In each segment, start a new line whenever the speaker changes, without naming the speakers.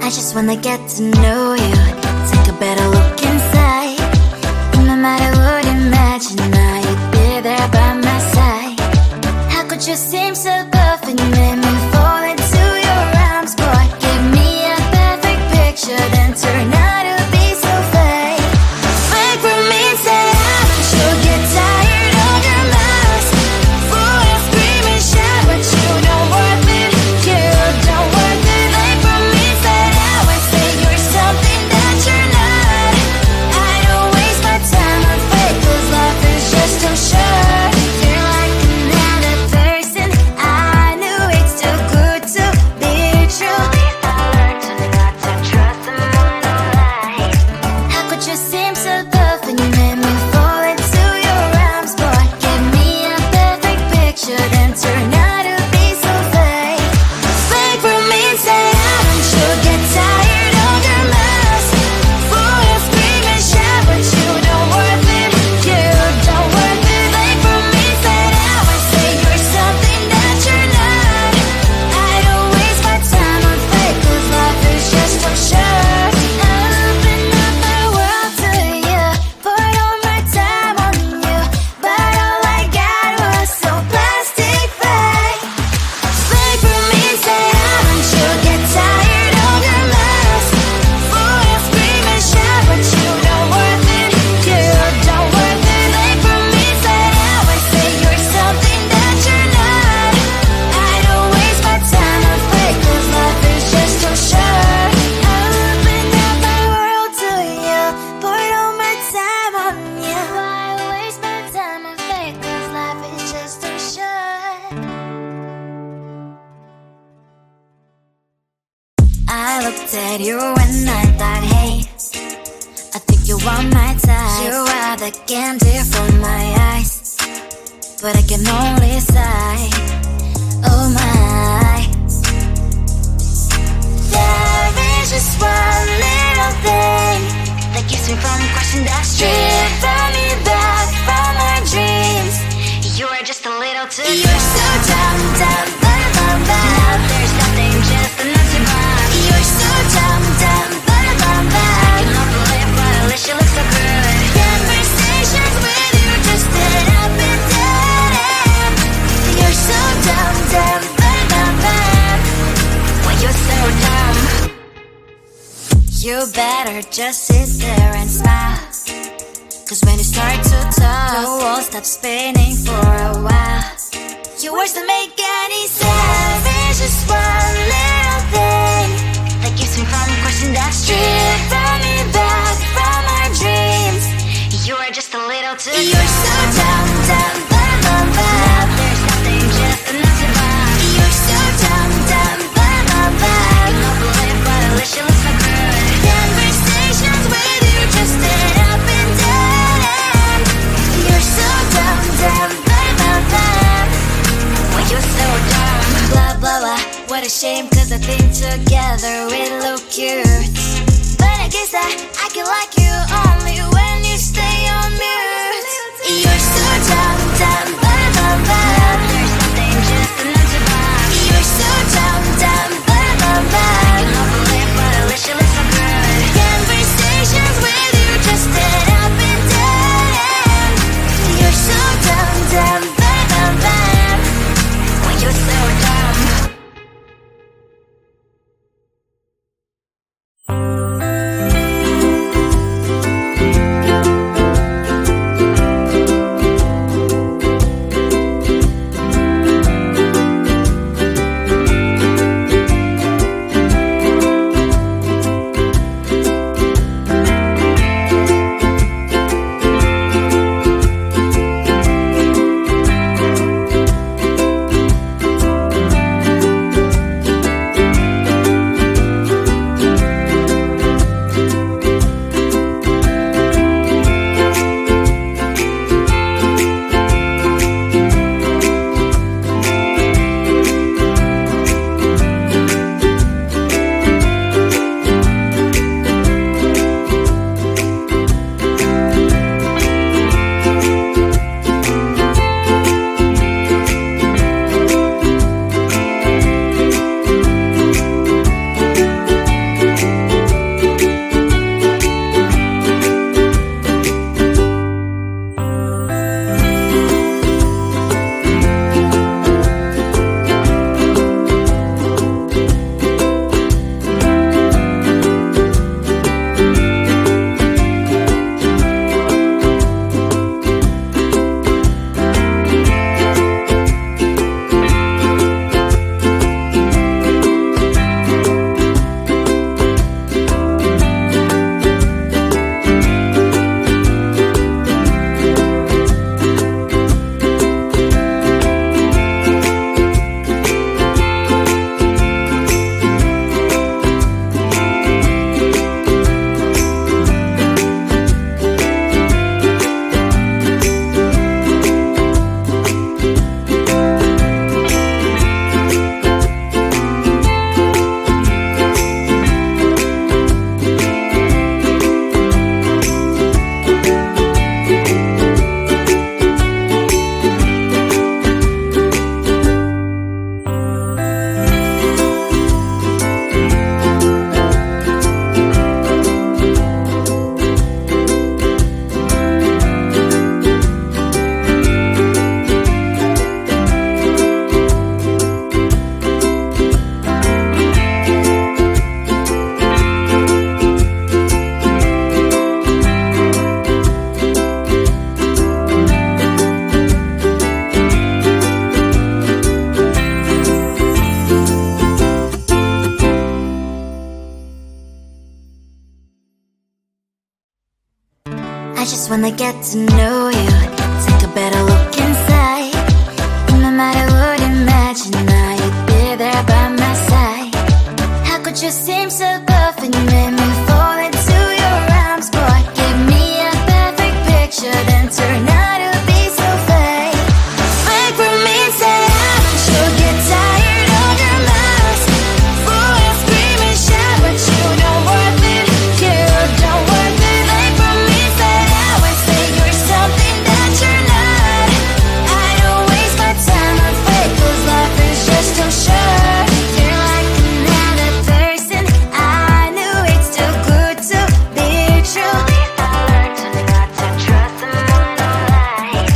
I just wanna get to know you, take a better look inside. No matter what, imagine now you'd be there by my side. How could you seem so perfect, you made me fall into your arms, boy. Give me a perfect picture, then turn out to be so fake. Fake for me, say I should get tired of your lies. Fool and scream and shout, but you don't worth it, you don't worth it. Fake for me, say I would say you're something that you're not. I don't waste my time on fake, 'cause life is just too short. You're like another person, I knew it's too good to be true. I learned to not to trust someone online. How could you seem so perfect, you made me fall into your arms, boy. Give me a perfect picture, then turn out to be so fake. Fake for me, say I should get tired of your lies. Fool and scream and shout, but you don't worth it, you don't worth it. Fake for me, say I would say you're something that you're not. I don't waste my time on fake, 'cause life is just too short. I open up my world to you, poured all my time on you, but all I got was so plastic fake. Fake for me, say I should get tired of your lies. Fool and scream and shout, but you don't worth it, you don't worth it. Fake for me, say I would say you're something that you're not. I don't waste my time on fake, 'cause life is just too short. I opened up my world to you, poured all my time on you. Why waste my time on fake, 'cause life is just too short. I looked at you and I thought, hey, I think you are my type. You are the candy from my eyes, but I can only sigh. Oh my, there is just one little thing that keeps me from crossing that street. Drive me back from my dreams. You are just a little too close. You're so dumb, dumb, bum, bum, bum. Now there's nothing, just enough to bomb. You're so dumb, dumb, bum, bum, bum. I cannot believe, but at least you look so good. Conversations with you just end up in dead end. You're so dumb, dumb, bum, bum, bum. Well, you're so dumb. You better just sit there and smile, 'cause when you start to talk, the world stops spinning for a while. Your words don't make any sense. There's just one little thing that keeps me from crossing that street. Bring me back from our dreams. You are just a little too close. You're so dumb, dumb, bum, bum, bum. There's nothing, just enough to bomb. You're so dumb, dumb, bum, bum, bum. I cannot believe, but at least you look so good. Conversations with you just end up in dead end. You're so dumb, dumb, bum, bum, bum. Well, you're so dumb. Blah, blah, blah. What a shame, 'cause I think together we look cute. But I guess that I can like you only when you stay on mute. You're so dumb, dumb, bum, bum, bum. There's nothing, just enough to bomb. You're so dumb, dumb, bum, bum, bum. I cannot believe, but at least you look so good. Conversations with you just end up in dead end. You're so dumb, dumb, bum, bum, bum. Well, you're so dumb. just wanna get to know you, take a better look inside. No matter what, imagine now you'd be there by my side. How could you seem so perfect? You made me fall into your arms, boy. Give me a perfect picture, then turn out to be so fake. Fake for me, say you'll get tired of your mask. Fool and scream and shout, but you don't worth it. You don't worth it. Fake for me, say you're something that you're not. I don't waste my time on fake, 'cause life is just too short. You're like another person. I knew it's too good to be true. At least I learned to not to trust someone who lies.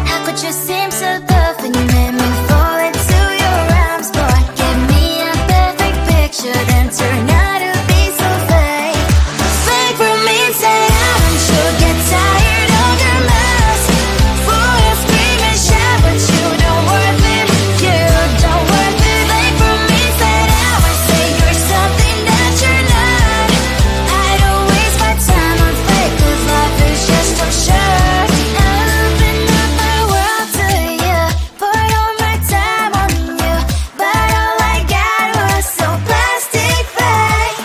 How could you seem so perfect? You made me fall into your arms, boy. Give me a perfect picture, then turn out to be so fake. Fake for me, say you'll get tired of your mask. Fool and scream and shout, but you don't worth it. You don't worth it. Fake for me, say you're something that you're not. I don't waste my time on fake, 'cause life is just too short. Open up my world to you, put all my time on you, but all I got was so plastic fake.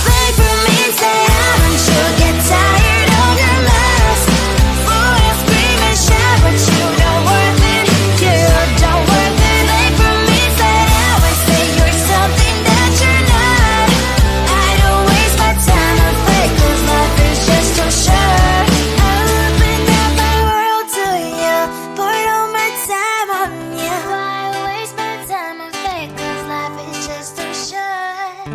Fake for me, say you'll get tired of your mask. Fool and scream and shout, but you don't worth it. You don't worth it. Fake for me, say you're something that you're not. I don't waste my time on fake, 'cause life is just too short. Open up my world to you, put all my time on you. Why waste my time on fake, 'cause life is just too short.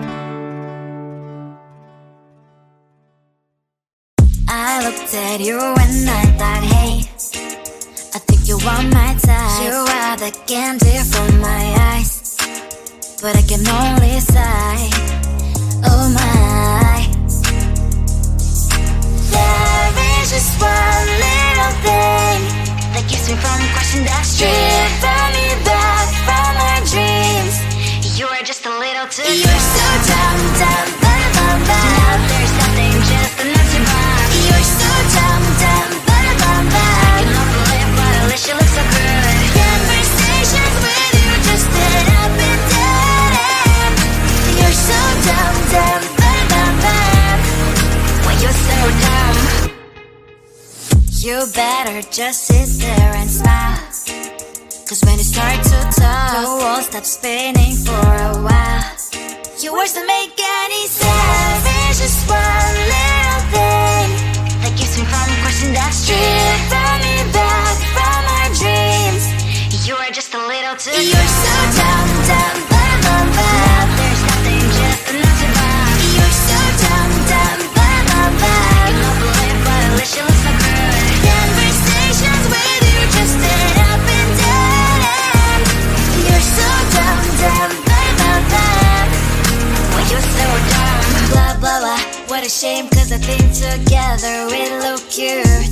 I looked at you and I thought, hey, I think you are my type. You are the candy from my eyes, but I can only sigh. Oh my, there is just one little thing that keeps me from crossing that street. Drive me back from my dreams. You are just a little too. You're so dumb, dumb, dumb, dumb, dumb. Now there's nothing, just enough to buy. You're so dumb, dumb, dumb, dumb, dumb. You love to live, but at least you look so good. Conversations with you just end up in dead end. You're so dumb, dumb, dumb, dumb, dumb. Why you're so dumb? You better just sit there and smile, 'cause when you start to talk, the world stops spinning for a while. Your words don't make any sense. There's just one little thing that keeps me from crossing that street. Drive me back from my dreams. You are just a little too. You're so dumb, dumb, dumb, dumb, dumb. There's nothing, just enough to buy. You're so dumb, dumb, dumb, dumb, dumb. You love to live, but at least you look so good. Conversations with you just end up in dead end. You're so dumb, dumb, dumb, dumb, dumb. Why you're so dumb? Blah, blah, blah. What a shame, 'cause I think together we look cute.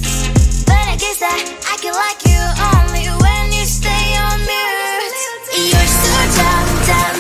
But I guess that I can like you only when you stay on mute. You're so dumb, dumb,